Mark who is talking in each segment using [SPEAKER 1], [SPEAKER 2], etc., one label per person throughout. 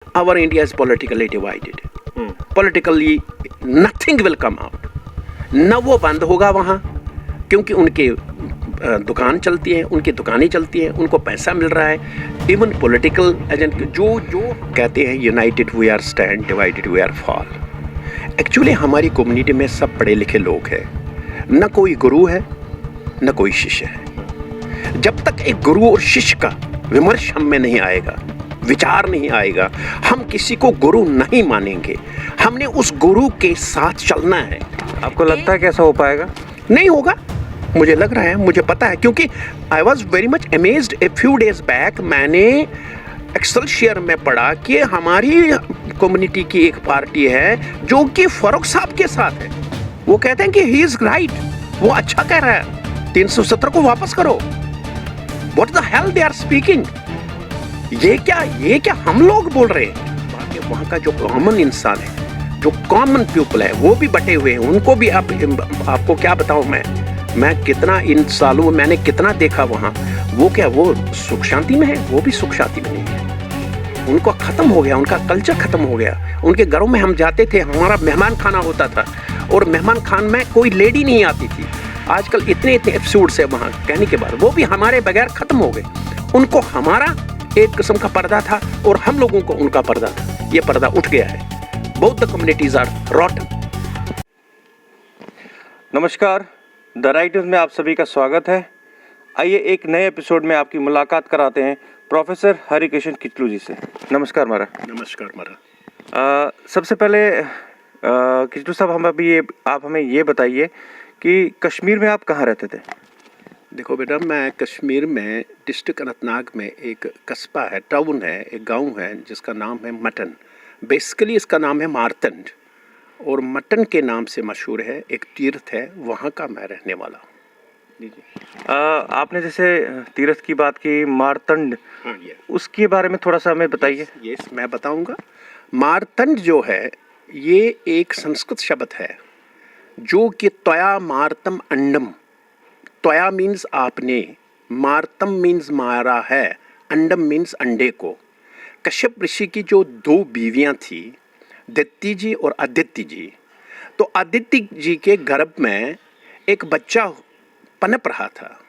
[SPEAKER 1] Our India is politically divided. Politically nothing will come out. न वो बंद होगा वहाँ, क्योंकि उनके दुकान चलती है, उनकी दुकानें चलती हैं, उनको पैसा मिल रहा है. इवन पॉलिटिकल एजेंट जो कहते हैं united we are stand, divided we are fall. Actually हमारी कम्युनिटी में सब पढ़े लिखे लोग हैं, न कोई गुरु है न कोई शिष्य है. जब तक एक गुरु और शिष्य का विमर्श हम में नहीं आएगा, विचार नहीं आएगा, हम किसी को गुरु नहीं मानेंगे. हमने उस गुरु के साथ चलना है.
[SPEAKER 2] आपको लगता है कैसा हो पाएगा?
[SPEAKER 1] नहीं होगा, मुझे लग रहा है, मुझे पता है, क्योंकि I was very much amazed. A few days back मैंने एक्सेलसियर में पढ़ा कि हमारी कम्युनिटी की एक पार्टी है जो कि फारूक साहब के साथ है. वो कहते हैं कि ही इज राइट, वो अच्छा कह रहा है, 370 को वापस करो. What the hell they are speaking? ये क्या हम लोग बोल रहे हैं? वहाँ का जो कॉमन इंसान है, जो कॉमन पीपल है, वो भी बटे हुए हैं. उनको भी आपको क्या बताऊं मैं कितना इन सालों में मैंने कितना देखा वहाँ. वो सुख शांति में है, वो भी सुख शांति में नहीं है. उनको खत्म हो गया, उनका कल्चर खत्म हो गया. उनके घरों में हम जाते थे, हमारा मेहमान खाना होता था और मेहमान खान में कोई लेडी नहीं आती थी. आजकल इतने एपिसोड्स है वहाँ कहने के बाद, वो भी हमारे बगैर खत्म हो गए. उनको हमारा एक किस्म का पर्दा था और हम लोगों को उनका पर्दा था. ये पर्दा उठ गया है. Both the communities are rotten.
[SPEAKER 2] नमस्कार, द राइटर्स में आप सभी का स्वागत है. आइए एक नए एपिसोड में आपकी मुलाकात कराते हैं प्रोफेसर हरिकिशन किचलू जी से. नमस्कार महाराज.
[SPEAKER 1] नमस्कार महाराज.
[SPEAKER 2] सबसे पहले किचलू साहब, आप हमें ये बताइए कि कश्मीर में आप कहाँ रहते थे?
[SPEAKER 1] देखो बेटा, मैं कश्मीर में डिस्ट्रिक्ट अनंतनाग में एक कस्बा है, टाउन है, एक गांव है जिसका नाम है मटन. बेसिकली इसका नाम है मारतंड और मटन के नाम से मशहूर है. एक तीर्थ है, वहाँ का मैं रहने वाला हूँ.
[SPEAKER 2] आपने जैसे तीर्थ की बात की, मारतंड,
[SPEAKER 1] हाँ,
[SPEAKER 2] उसके बारे में थोड़ा सा हमें बताइए.
[SPEAKER 1] यस, मैं बताऊँगा. मारतंड जो है ये एक संस्कृत शब्द है जो कि त्वया मारतम अंडम. त्वया मीन्स आपने, मारतम मीन्स मारा है, अंडम मीन्स अंडे को. कश्यप ऋषि की जो 2 बीवियां थी, दिति जी और अदिति जी, तो अदिति जी के गर्भ में एक बच्चा पनप रहा था.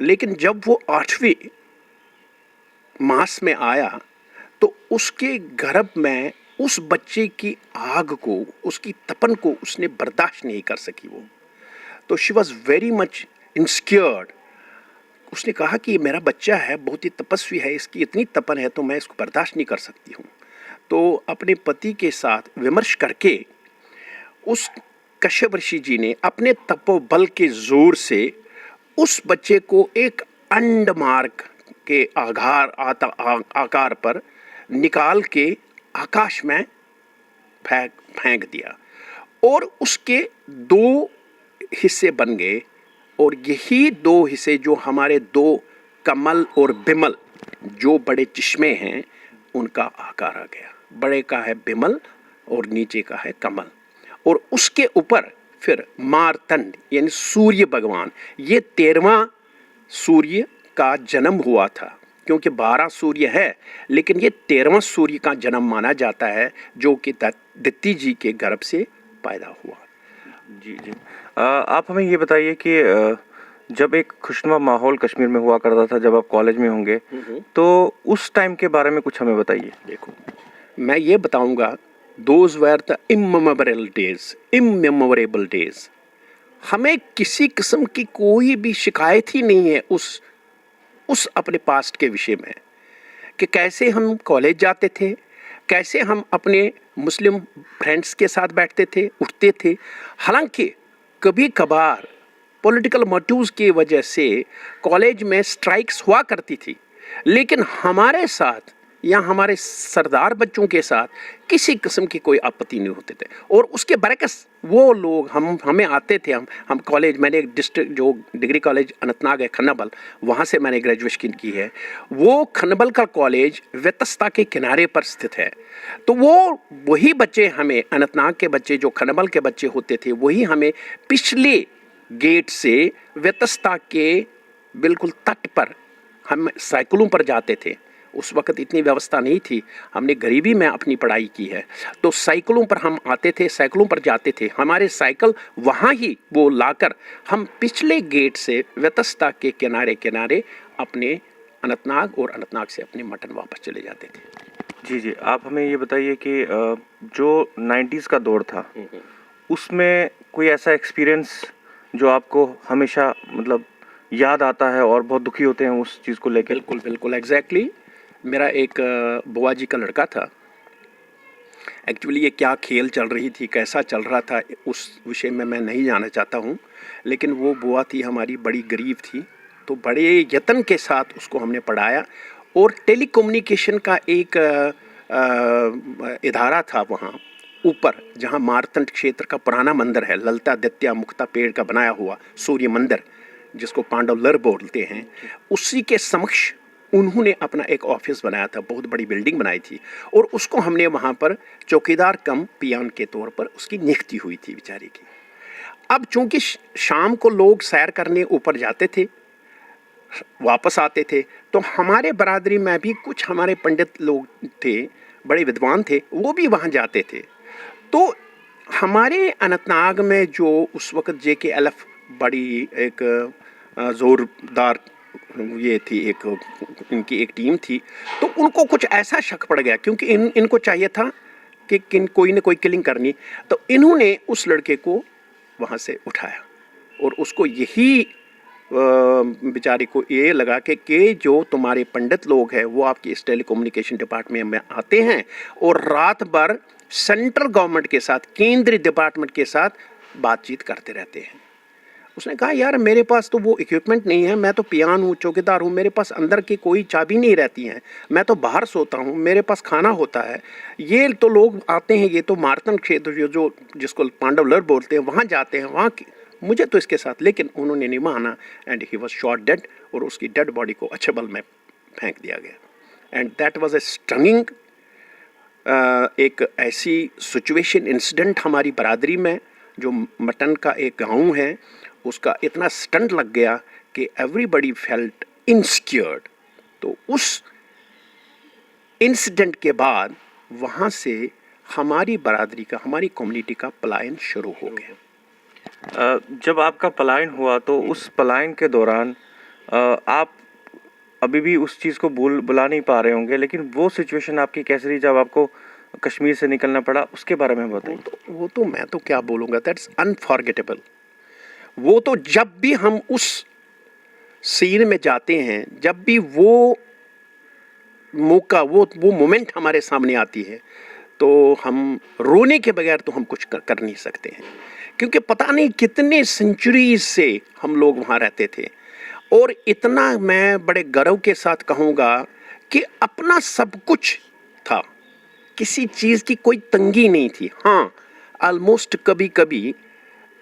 [SPEAKER 1] लेकिन जब वो 8वें मास में आया तो उसके गर्भ में उस बच्चे की आग को, उसकी तपन को उसने बर्दाश्त नहीं कर सकी. वो तो शी वॉज वेरी मच इंस्क्योर्ड. उसने कहा कि मेरा बच्चा है, बहुत ही तपस्वी है, इसकी इतनी तपन है तो मैं इसको बर्दाश्त नहीं कर सकती हूँ. तो अपने पति के साथ विमर्श करके उस कश्यप ऋषि जी ने अपने तपोबल के जोर से उस बच्चे को एक अंडमार्ग के आकार पर निकाल के आकाश में फेंक दिया और उसके 2 हिस्से बन गए. और यही 2 हिस्से जो हमारे 2 कमल और बिमल जो बड़े चश्मे हैं, उनका आकार आ गया. बड़े का है बिमल और नीचे का है कमल. और उसके ऊपर फिर मारतंड यानी सूर्य भगवान. ये 13वां सूर्य का जन्म हुआ था, क्योंकि 12 सूर्य है, लेकिन ये 13वां सूर्य का जन्म माना जाता है जो कि दिति जी के गर्भ से पैदा हुआ.
[SPEAKER 2] जी. आप हमें ये बताइए कि जब एक खुशनुमा माहौल कश्मीर में हुआ करता था, जब आप कॉलेज में होंगे, तो उस टाइम के बारे में कुछ हमें बताइए.
[SPEAKER 1] देखो, मैं ये बताऊंगा, दोज वर द इमेमोरेबल डेज. हमें किसी किस्म की कोई भी शिकायत ही नहीं है उस अपने पास्ट के विषय में, कि कैसे हम कॉलेज जाते थे, कैसे हम अपने मुस्लिम फ्रेंड्स के साथ बैठते थे, उठते थे. हालांकि कभी कभार पॉलिटिकल मोटिव्स की वजह से कॉलेज में स्ट्राइक्स हुआ करती थी, लेकिन हमारे साथ या हमारे सरदार बच्चों के साथ किसी किस्म की कोई आपत्ति नहीं होते थे. और उसके बरकस वो लोग हमें आते थे. हम कॉलेज, मैंने एक डिस्ट्रिक्ट जो डिग्री कॉलेज अनंतनाग है, खन्नबल, वहाँ से मैंने ग्रेजुएशन की है. वो खन्नबल का कॉलेज वेतस्ता के किनारे पर स्थित है. तो वही बच्चे हमें, अनंतनाग के बच्चे जो खन्नबल के बच्चे होते थे, वही हमें पिछले गेट से वेतस्ता के बिल्कुल तट पर हम साइकिलों पर जाते थे. उस वक्त इतनी व्यवस्था नहीं थी, हमने गरीबी में अपनी पढ़ाई की है। तो साइकिलों पर हम आते थे, साइकिलों पर जाते थे, हमारे साइकिल वहाँ ही वो लाकर हम पिछले गेट से व्यतस्ता के किनारे किनारे अपने अनंतनाग और अनंतनाग से अपने मटन वापस चले जाते थे।
[SPEAKER 2] जी जी, आप हमें ये बताइए कि जो 90s का दौर था उसमें कोई ऐसा एक्सपीरियंस जो आपको हमेशा मतलब याद आता है और बहुत दुखी होते हैं उस चीज़ को लेकर?
[SPEAKER 1] बिल्कुल बिल्कुल, एग्जैक्टली। मेरा एक बुआ जी का लड़का था। एक्चुअली ये क्या खेल चल रही थी, कैसा चल रहा था, उस विषय में मैं नहीं जानना चाहता हूँ, लेकिन वो बुआ थी हमारी, बड़ी गरीब थी। तो बड़े यत्न के साथ उसको हमने पढ़ाया और टेलीकम्युनिकेशन का एक इदारा था वहाँ ऊपर, जहाँ मारतंड क्षेत्र का पुराना मंदिर है, ललता दित्या मुक्ता पेड़ का बनाया हुआ सूर्य मंदिर, जिसको पांडवलर बोलते हैं, उसी के समक्ष उन्होंने अपना एक ऑफिस बनाया था, बहुत बड़ी बिल्डिंग बनाई थी और उसको हमने वहाँ पर चौकीदार कम पियान के तौर पर उसकी नियुक्ति हुई थी बेचारे की। अब चूंकि शाम को लोग सैर करने ऊपर जाते थे, वापस आते थे, तो हमारे बरादरी में भी कुछ हमारे पंडित लोग थे, बड़े विद्वान थे, वो भी वहाँ जाते थे। तो हमारे अनंतनाग में जो उस वक्त JKLF बड़ी एक ज़ोरदार ये थी, इनकी एक टीम थी, तो उनको कुछ ऐसा शक पड़ गया, क्योंकि इनको चाहिए था कि कोई ना कोई किलिंग करनी, तो इन्होंने उस लड़के को वहाँ से उठाया और उसको यही बेचारे को ये लगा कि जो तुम्हारे पंडित लोग हैं वो आपकी इस टेलीकम्युनिकेशन डिपार्टमेंट में आते हैं और रात भर सेंट्रल गवर्नमेंट के साथ, केंद्रीय डिपार्टमेंट के साथ बातचीत करते रहते हैं। उसने कहा यार मेरे पास तो वो इक्विपमेंट नहीं है, मैं तो पियान हूँ, चौकीदार हूँ, मेरे पास अंदर की कोई चाबी नहीं रहती है, मैं तो बाहर सोता हूँ, मेरे पास खाना होता है, ये तो लोग आते हैं, ये तो मारतंड क्षेत्र जो जिसको पांडवलर बोलते हैं वहाँ जाते हैं, वहाँ मुझे तो इसके साथ, लेकिन उन्होंने नहीं माना and he was shot dead और उसकी डेड बॉडी को अछबल में फेंक दिया गया। And that was a stunning, एक ऐसी सिचुएशन, इंसिडेंट हमारी बरादरी में, जो मटन का एक गांव है, उसका इतना स्टंट लग गया कि एवरीबडी फेल्ट इनस्क्योर्ड। तो उस इंसिडेंट के बाद वहाँ से हमारी बरादरी का, हमारी कम्युनिटी का पलायन शुरू हो गया।
[SPEAKER 2] जब आपका पलायन हुआ तो उस पलायन के दौरान आप अभी भी उस चीज़ को बुला नहीं पा रहे होंगे, लेकिन वो सिचुएशन आपकी कैसी रही जब आपको कश्मीर से निकलना पड़ा, उसके बारे में बताइए।
[SPEAKER 1] वो तो मैं तो क्या बोलूँगा, दैट्स अनफॉरगेटेबल। वो तो जब भी हम उस सीन में जाते हैं, जब भी वो मौका, वो मोमेंट हमारे सामने आती है, तो हम रोने के बगैर तो हम कुछ कर नहीं सकते हैं, क्योंकि पता नहीं कितने सेंचुरीज से हम लोग वहाँ रहते थे। और इतना मैं बड़े गर्व के साथ कहूँगा कि अपना सब कुछ था, किसी चीज़ की कोई तंगी नहीं थी। हाँ, ऑलमोस्ट कभी कभी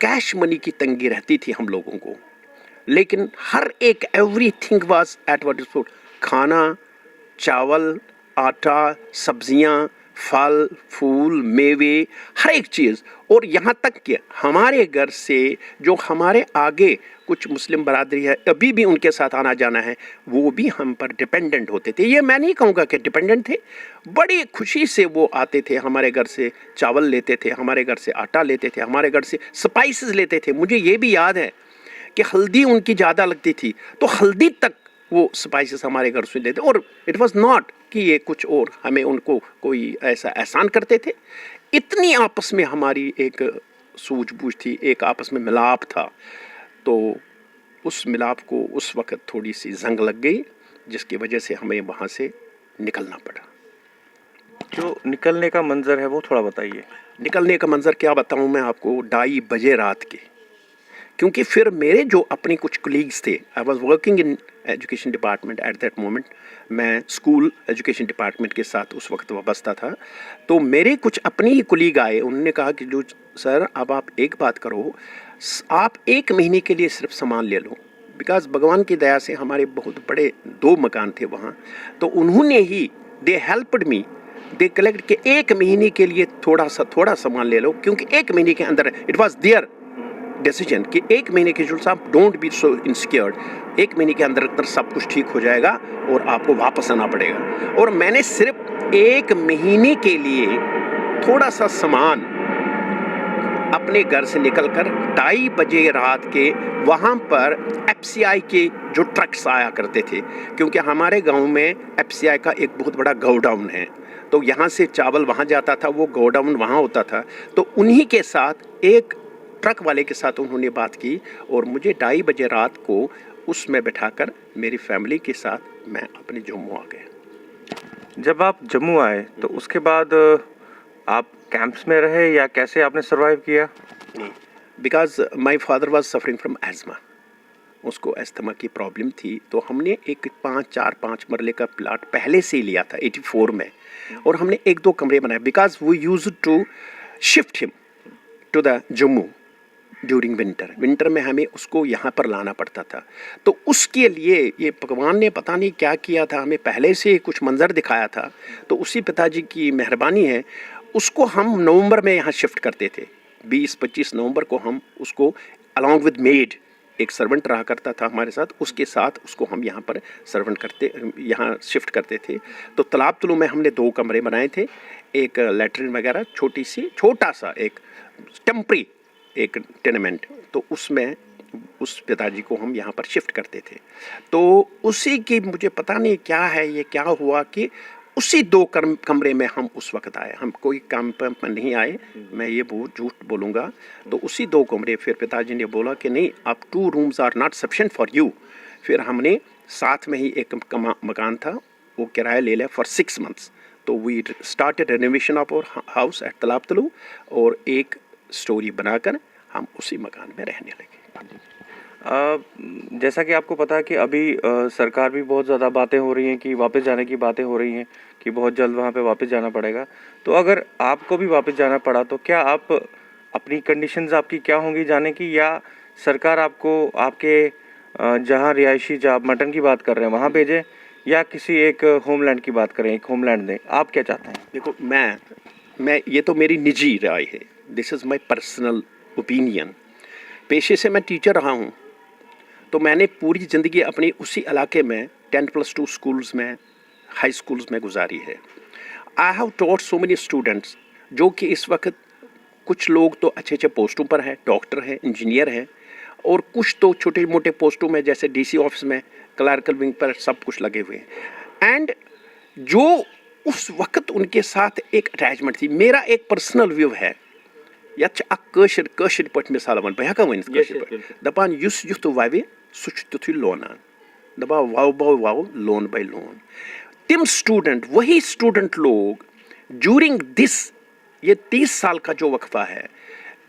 [SPEAKER 1] कैश मनी की तंगी रहती थी हम लोगों को, लेकिन हर एक everything was at what is food, खाना, चावल, आटा, सब्जियां, फल फूल, मेवे, हर एक चीज़। और यहाँ तक कि हमारे घर से जो हमारे आगे कुछ मुस्लिम बरादरी है, अभी भी उनके साथ आना जाना है, वो भी हम पर डिपेंडेंट होते थे। ये मैं नहीं कहूँगा कि डिपेंडेंट थे, बड़ी खुशी से वो आते थे, हमारे घर से चावल लेते थे, हमारे घर से आटा लेते थे, हमारे घर से स्पाइसेस लेते थे। मुझे ये भी याद है कि हल्दी उनकी ज़्यादा लगती थी, तो हल्दी तक वो स्पाइसेस हमारे घर से लेते। और इट वाज नॉट कि ये कुछ और हमें उनको कोई ऐसा एहसान करते थे। इतनी आपस में हमारी एक सूझबूझ थी, एक आपस में मिलाप था। तो उस मिलाप को उस वक्त थोड़ी सी जंग लग गई, जिसकी वजह से हमें वहाँ से निकलना पड़ा।
[SPEAKER 2] जो निकलने का मंजर है वो थोड़ा बताइए।
[SPEAKER 1] निकलने का मंजर क्या बताऊँ मैं आपको, 2:30 बजे रात के, क्योंकि फिर मेरे जो अपने कुछ कलीग्स थे, I was working in education department at that moment, मैं स्कूल एजुकेशन डिपार्टमेंट के साथ उस वक्त वाबस्ता था। तो मेरे कुछ अपने ही कलीग आए, उन्होंने कहा कि जो सर अब आप एक बात करो, आप 1 महीने के लिए सिर्फ सामान ले लो, बिकॉज भगवान की दया से हमारे बहुत बड़े 2 मकान थे वहाँ। तो उन्होंने ही दे हेल्प्ड मी, दे कलेक्ट के 1 महीने के लिए थोड़ा सामान ले लो, क्योंकि 1 महीने के अंदर इट वॉज देयर डिसीजन कि 1 महीने के जुल साहब डोंट बी सो इनसिक्योर्ड, 1 महीने के अंदर अंदर सब कुछ ठीक हो जाएगा और आपको वापस आना पड़ेगा। और मैंने सिर्फ 1 महीने के लिए थोड़ा सा सामान अपने घर से निकलकर 2:30 बजे रात के वहाँ पर एफसीआई के जो ट्रक्स आया करते थे, क्योंकि हमारे गांव में एफसीआई का एक बहुत बड़ा गोडाउन है, तो यहाँ से चावल वहाँ जाता था, वो गोडाउन वहाँ होता था। तो उन्हीं के साथ एक ट्रक वाले के साथ उन्होंने बात की और मुझे 2:30 बजे रात को उसमें बैठाकर मेरी फैमिली के साथ मैं अपने जम्मू आ गया।
[SPEAKER 2] जब आप जम्मू आए तो उसके बाद आप कैंप्स में रहे या कैसे आपने सरवाइव किया?
[SPEAKER 1] नहीं, because my father was suffering from asthma, उसको अस्थमा की प्रॉब्लम थी। तो हमने एक 4-5 मरले का प्लाट पहले से ही लिया था 84 में, और हमने 1-2 कमरे बनाए because we used to shift him to the Jammu during winter में हमें उसको यहाँ पर लाना पड़ता था। तो उसके लिए ये भगवान ने पता नहीं क्या किया था, हमें पहले से कुछ मंजर दिखाया था। तो उसी पिताजी की मेहरबानी है, उसको हम नवंबर में यहाँ शिफ्ट करते थे। 20-25 नवंबर को हम उसको अलॉन्ग विद मेड, एक सर्वेंट रहा करता था हमारे साथ, उसके साथ उसको हम यहाँ पर यहाँ शिफ्ट करते थे। तो तालाब तुलू में हमने 2 कमरे बनाए थे, एक लैट्रिन वगैरह छोटा सा एक टेम्परी एक टेनेमेंट, तो उसमें उस पिताजी को हम यहाँ पर शिफ्ट करते थे। तो उसी की मुझे पता नहीं क्या है, ये क्या हुआ कि उसी 2 कमरे में हम उस वक्त आए, हम कोई काम पर नहीं आए, मैं ये बहुत झूठ बोलूँगा। तो उसी 2 कमरे फिर पिताजी ने बोला कि नहीं, अब 2 rooms are not sufficient for you. फिर हमने साथ में ही एक मकान था, वो किराया ले लिया फॉर 6 मंथ्स। तो we started renovation of our house at Talab Tillo, और एक स्टोरी बनाकर हम उसी मकान में रहने लगे।
[SPEAKER 2] जैसा कि आपको पता है कि अभी सरकार भी बहुत ज़्यादा बातें हो रही हैं कि वापस जाने की बातें हो रही हैं कि बहुत जल्द वहाँ पे वापस जाना पड़ेगा। तो अगर आपको भी वापस जाना पड़ा तो क्या आप अपनी कंडीशंस आपकी क्या होंगी जाने की, या सरकार आपको आपके जहाँ रिहायशी जहाँ आप मटन की बात कर रहे हैं वहाँ भेजे, या किसी एक होमलैंड की बात करें, एक होमलैंड दें? आप क्या चाहते हैं?
[SPEAKER 1] देखो, मैं ये तो मेरी निजी राय है, this is my personal opinion. पेशे से मैं टीचर रहा हूँ, तो मैंने पूरी ज़िंदगी अपनी उसी इलाके में 10+2 स्कूल्स में, हाई स्कूल्स में गुजारी है। I have taught so many students, जो कि इस वक्त कुछ लोग तो अच्छे अच्छे पोस्टों पर हैं, डॉक्टर हैं, इंजीनियर हैं, और कुछ तो छोटे मोटे पोस्टों में जैसे डीसी ऑफिस में, क्लर्कल विंग पर सब कुछ लगे हुए हैं। एंड जो उस वक्त उनके साथ एक अटैचमेंट थी, मेरा एक पर्सनल व्यू है, कशर पे मिसाल वन बह हेका वन दपान युस युथ ववे सुच तुथु लोनान, दपा वाव बाव वाव लोन बाय लोन। तिम स्टूडेंट, वही स्टूडेंट लोग ड्यूरिंग दिस, ये 30 साल का जो वक्फा है,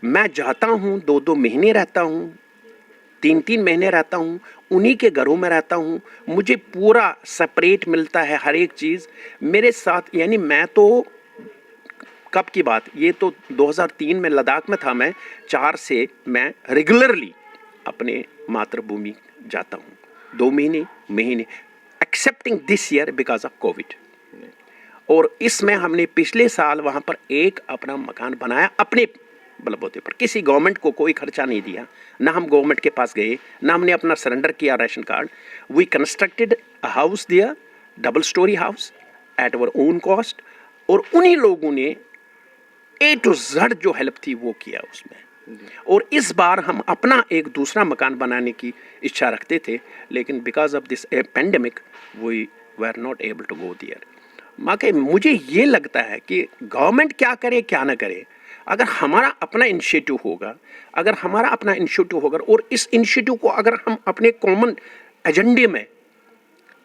[SPEAKER 1] मैं जाता हूँ 2-2 महीने रहता हूँ, 3-3 महीने रहता हूँ, उन्हीं के घरों में रहता हूँ, मुझे पूरा सेपरेट मिलता है हर एक चीज़ मेरे साथ। यानी मैं तो कब की बात, ये तो 2003 में लद्दाख में था मैं, 4 से मैं रेगुलरली अपने मातृभूमि जाता हूँ, 2 महीने accepting this year because of Covid. और इसमें हमने पिछले साल वहाँ पर एक अपना मकान बनाया अपने बलबूते पर, किसी गवर्नमेंट को कोई खर्चा नहीं दिया, ना हम गवर्नमेंट के पास गए, ना हमने अपना सरेंडर किया ration card. We constructed a house दिया, double storey house at our own cost, और उन्हीं लोगों ने A to Z जो हेल्प थी वो किया उसमें। और इस बार हम अपना एक दूसरा मकान बनाने की इच्छा रखते थे, लेकिन because of this pandemic we were not able to go there. माँ के मुझे ये लगता है कि गवर्नमेंट क्या करे क्या ना करे, अगर हमारा अपना इनिशिएटिव होगा, और इस इनिशिएटिव को अगर हम अपने कॉमन एजेंडे में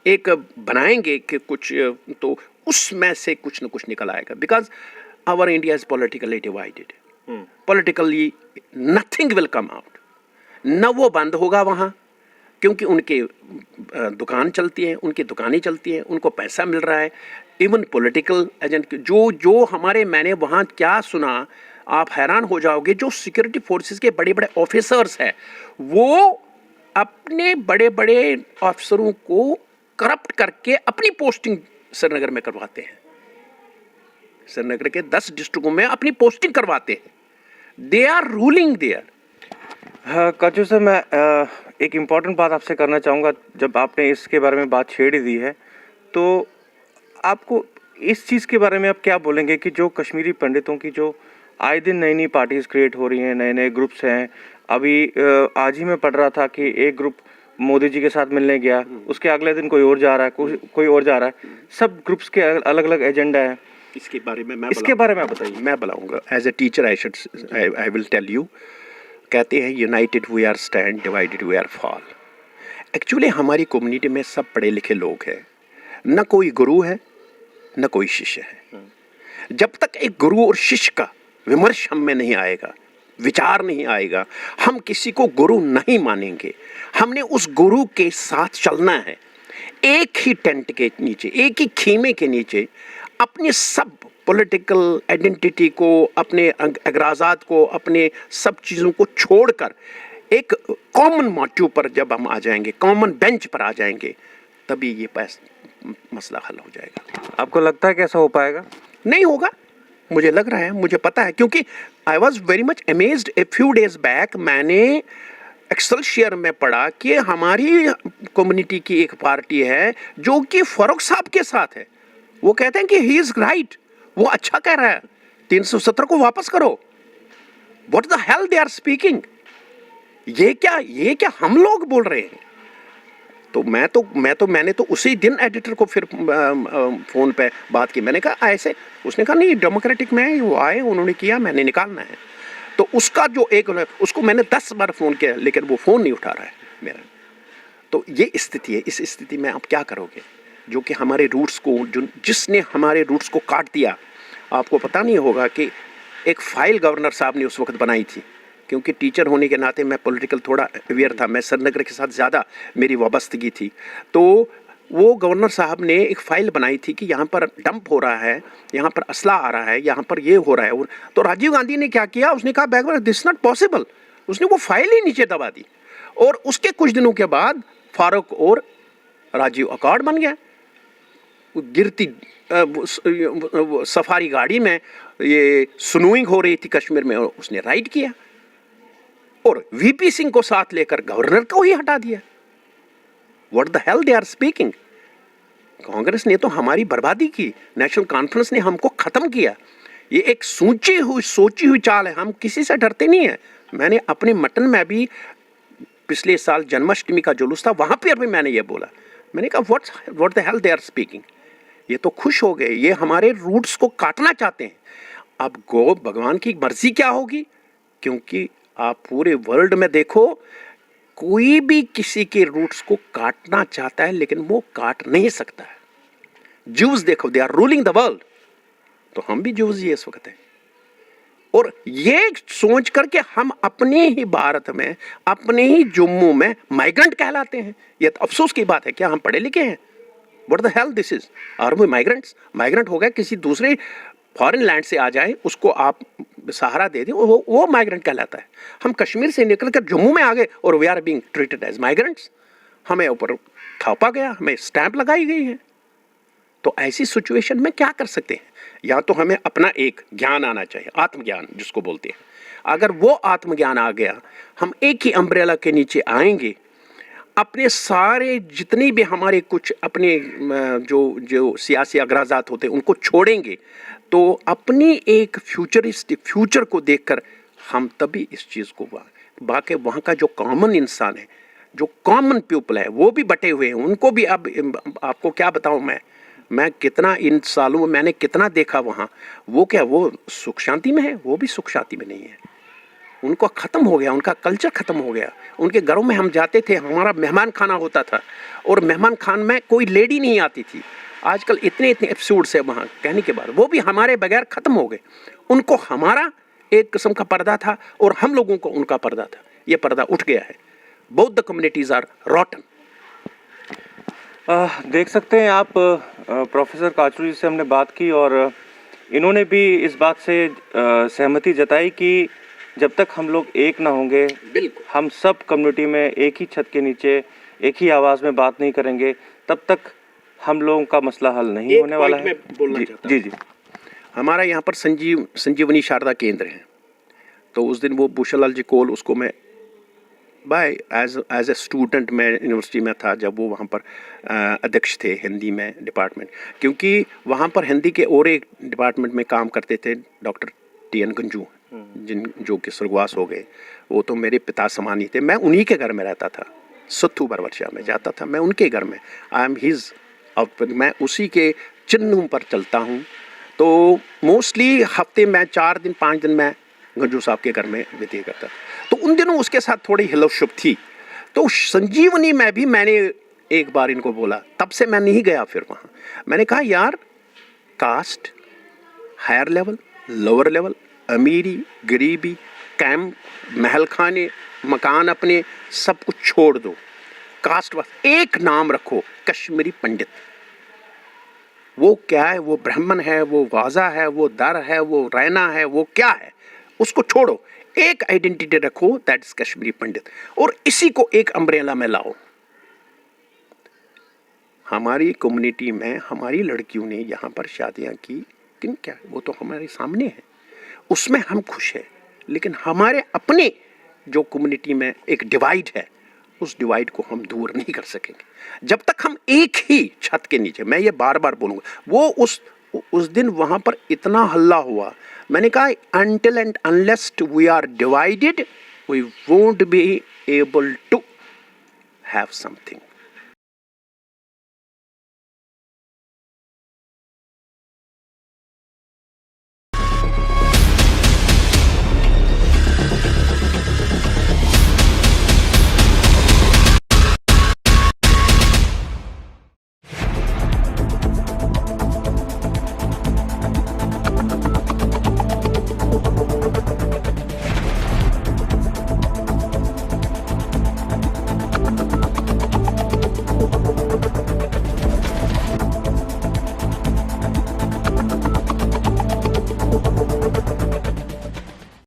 [SPEAKER 1] एक बनाएंगे कि कुछ, तो उसमें से कुछ न कुछ निकल आएगा। Because our India is politically divided, politically nothing will come out. न वो बंद होगा वहाँ, क्योंकि उनके दुकान चलती है, उनकी दुकानें चलती हैं, उनको पैसा मिल रहा है। इवन पॉलिटिकल एजेंट जो हमारे, मैंने वहाँ क्या सुना, आप हैरान हो जाओगे, जो सिक्योरिटी फोर्सेस के बड़े बड़े ऑफिसर्स हैं, वो अपने बड़े बड़े ऑफिसरों को करप्ट करके अपनी पोस्टिंग श्रीनगर में करवाते हैं। श्रीनगर के 10 डिस्ट्रिक्टों में अपनी पोस्टिंग करवाते हैं। They are ruling there.
[SPEAKER 2] हाँ, काजू सर, मैं एक इम्पॉर्टेंट बात आपसे करना चाहूँगा। जब आपने इसके बारे में बात छेड़ दी है, तो आपको इस चीज़ के बारे में आप क्या बोलेंगे कि जो कश्मीरी पंडितों की जो आए दिन नई-नई पार्टीज़ क्रिएट हो रही हैं, नए-नए ग्रुप्स हैं। अभी आज ही मैं पढ़ रहा था कि एक ग्रुप मोदी जी के साथ मिलने गया, उसके अगले दिन कोई और जा रहा है, कोई और जा रहा है। सब ग्रुप्स के अलग-अलग एजेंडा है।
[SPEAKER 1] इसके बारे में
[SPEAKER 2] इसके बारे में आप बताइए।
[SPEAKER 1] मैं बताऊंगा। As a teacher I will tell you. कहते हैं united we are stand, divided we are fall. Actually हमारी कम्युनिटी में सब पढ़े लिखे लोग हैं, न कोई गुरु है न कोई शिष्य है। जब तक एक गुरु और शिष्य का विमर्श हम में नहीं आएगा, विचार नहीं आएगा, हम किसी को गुरु नहीं मानेंगे। हमने उस गुरु के साथ चलना है, एक ही टेंट के नीचे, एक ही खीमे के नीचे अपने सब पॉलिटिकल आइडेंटिटी को, अपने अगराजात को, अपने सब चीज़ों को छोड़कर एक कॉमन मोटिव पर जब हम आ जाएंगे, कॉमन बेंच पर आ जाएंगे, तभी ये मसला हल हो जाएगा।
[SPEAKER 2] आपको लगता है कि ऐसा हो पाएगा?
[SPEAKER 1] नहीं होगा, मुझे लग रहा है, मुझे पता है, क्योंकि I was very much amazed. A few days back मैंने एक्सेलशियर में पढ़ा कि हमारी कम्युनिटी की एक पार्टी है जो कि फारूक साहब के साथ है। वो कहते हैं कि ही इज राइट, वो अच्छा कह रहा है, 370 को वापस करो। What the hell they are speaking? ये क्या हम लोग बोल रहे हैं? तो मैंने तो उसी दिन एडिटर को फिर फोन पे बात की। मैंने कहा ऐसे, उसने कहा नहीं, डेमोक्रेटिक में वो आए, उन्होंने किया, मैंने निकालना है। तो उसका जो एक, उसको मैंने 10 बार फोन किया, लेकिन वो फोन नहीं उठा रहा है मेरा। तो ये स्थिति है। इस स्थिति में आप क्या करोगे? जो कि हमारे रूट्स को, जिसने हमारे रूट्स को काट दिया। आपको पता नहीं होगा कि एक फाइल गवर्नर साहब ने उस वक्त बनाई थी, क्योंकि टीचर होने के नाते मैं पॉलिटिकल थोड़ा अवेयर था, मैं श्रीनगर के साथ ज़्यादा मेरी वाबस्तगी थी। तो वो गवर्नर साहब ने एक फ़ाइल बनाई थी कि यहाँ पर डंप हो रहा है, यहाँ पर असला आ रहा है, यहाँ पर ये हो रहा है। तो राजीव गांधी ने क्या किया, उसने कहा बैकवर्ड, दिस नॉट पॉसिबल। उसने वो फाइल ही नीचे दबा दी, और उसके कुछ दिनों के बाद फारूक और राजीव अकॉर्ड बन गया। गिरती सफारी गाड़ी में ये स्नूइंग हो रही थी कश्मीर में, और उसने राइड किया और वीपी सिंह को साथ लेकर गवर्नर को ही हटा दिया। What the hell they are speaking? Congress ने तो हमारी बर्बादी की, नेशनल कॉन्फ्रेंस ने हमको खत्म किया। ये एक सोची हुई चाल है। हम किसी से डरते नहीं है। मैंने अपने मटन में भी पिछले साल जन्माष्टमी का जुलूस था, वहां पर भी मैंने ये बोला। मैंने कहा what the hell they are speaking? ये तो खुश हो गए, ये हमारे रूट्स को काटना चाहते हैं। अब गो भगवान की मर्जी क्या होगी, क्योंकि आप पूरे वर्ल्ड में देखो, कोई भी किसी के रूट्स को काटना चाहता है, लेकिन वो काट नहीं सकता है। ज्यूज देखो, they are ruling the world. तो हम भी ज्यूज ही इस वक्त हैं। और ये सोच करके हम अपने ही भारत में, अपने ही जम्मू में माइग्रेंट कहलाते हैं। ये तो अफसोस की बात है। क्या हम पढ़े लिखे हैं? What the hell this is? Are we migrants? Migrant हो गया किसी दूसरे फॉरेन लैंड से आ जाए, उसको आप सहारा दे दें, वो माइग्रेंट कहलाता है। हम कश्मीर से निकलकर जम्मू में आ गए और we are being treated as migrants. हमें ऊपर थापा गया, हमें स्टैंप लगाई गई है। तो ऐसी सिचुएशन में क्या कर सकते हैं? या तो हमें अपना एक ज्ञान आना चाहिए, आत्मज्ञान जिसको बोलते हैं। अगर वो आत्मज्ञान आ गया, हम एक ही अम्ब्रेला के नीचे आएंगे, अपने सारे जितनी भी हमारे कुछ अपने जो सियासी अगराजात होते हैं उनको छोड़ेंगे, तो अपनी एक फ्यूचरिस्टिक फ्यूचर को देखकर हम तभी इस चीज़ को बाकी वहाँ का जो कॉमन इंसान है, जो कॉमन पीपल है, वो भी बटे हुए हैं। उनको भी अब आपको क्या बताऊँ मैं कितना इन सालों में मैंने कितना देखा वहाँ। वो क्या वो सुख शांति में है? वो भी सुख शांति में नहीं है। उनको ख़त्म हो गया, उनका कल्चर ख़त्म हो गया। उनके घरों में हम जाते थे, हमारा मेहमान खाना होता था, और मेहमान खान में कोई लेडी नहीं आती थी। आजकल इतने एपिसोड्स है वहाँ, कहने के बाद वो भी हमारे बगैर ख़त्म हो गए। उनको हमारा एक किस्म का पर्दा था और हम लोगों को उनका पर्दा था। ये पर्दा उठ गया है। Both the communities are rotten.
[SPEAKER 2] देख सकते हैं आप, प्रोफेसर काचरू जी से हमने बात की और इन्होंने भी इस बात से सहमति जताई कि जब तक हम लोग एक ना होंगे, हम सब कम्युनिटी में एक ही छत के नीचे एक ही आवाज़ में बात नहीं करेंगे, तब तक हम लोगों का मसला हल नहीं होने वाला है। जी।
[SPEAKER 1] हमारा यहाँ पर संजीवनी शारदा केंद्र है। तो उस दिन वो भूषण लाल जी कोल, उसको मैं बाय एज ए स्टूडेंट मैं यूनिवर्सिटी में था जब वो वहाँ पर अध्यक्ष थे हिंदी में डिपार्टमेंट, क्योंकि वहाँ पर हिंदी के और एक डिपार्टमेंट में काम करते थे डॉक्टर टी.एन. गंजू, जो कि स्वर्गवास हो गए। वो तो मेरे पिता समान ही थे। मैं उन्हीं के घर में रहता था, सत्तू बरवर्षा में जाता था मैं उनके घर में। आई एम हिज, मैं उसी के चिन्हों पर चलता हूँ। तो मोस्टली हफ्ते में 4 दिन 5 दिन मैं गंजू साहब के घर में व्यतीत करता। तो उन दिनों उसके साथ थोड़ी हिलोशुप थी। तो संजीवनी में भी मैंने एक बार इनको बोला, तब से मैं नहीं गया फिर वहाँ। मैंने कहा यार, caste, higher level, lower level, अमीरी, गरीबी, कैंप, महल खाने, मकान अपने, सब कुछ छोड़ दो। कास्ट बस एक नाम रखो, कश्मीरी पंडित। वो क्या है? वो ब्राह्मण है, वो वाजा है, वो दर है, वो रैना है, वो क्या है? उसको छोड़ो, एक आइडेंटिटी रखो, दैट इज कश्मीरी पंडित। और इसी को एक अम्ब्रेला में लाओ। हमारी कम्युनिटी में हमारी लड़कियों ने यहाँ पर शादियाँ की, किन क्या, वो तो हमारे सामने है, उसमें हम खुश हैं। लेकिन हमारे अपने जो कम्युनिटी में एक डिवाइड है, उस डिवाइड को हम दूर नहीं कर सकेंगे जब तक हम एक ही छत के नीचे, मैं ये बार बार बोलूँगा। वो उस दिन वहाँ पर इतना हल्ला हुआ, मैंने कहा until and unless we are divided we won't be able to have something।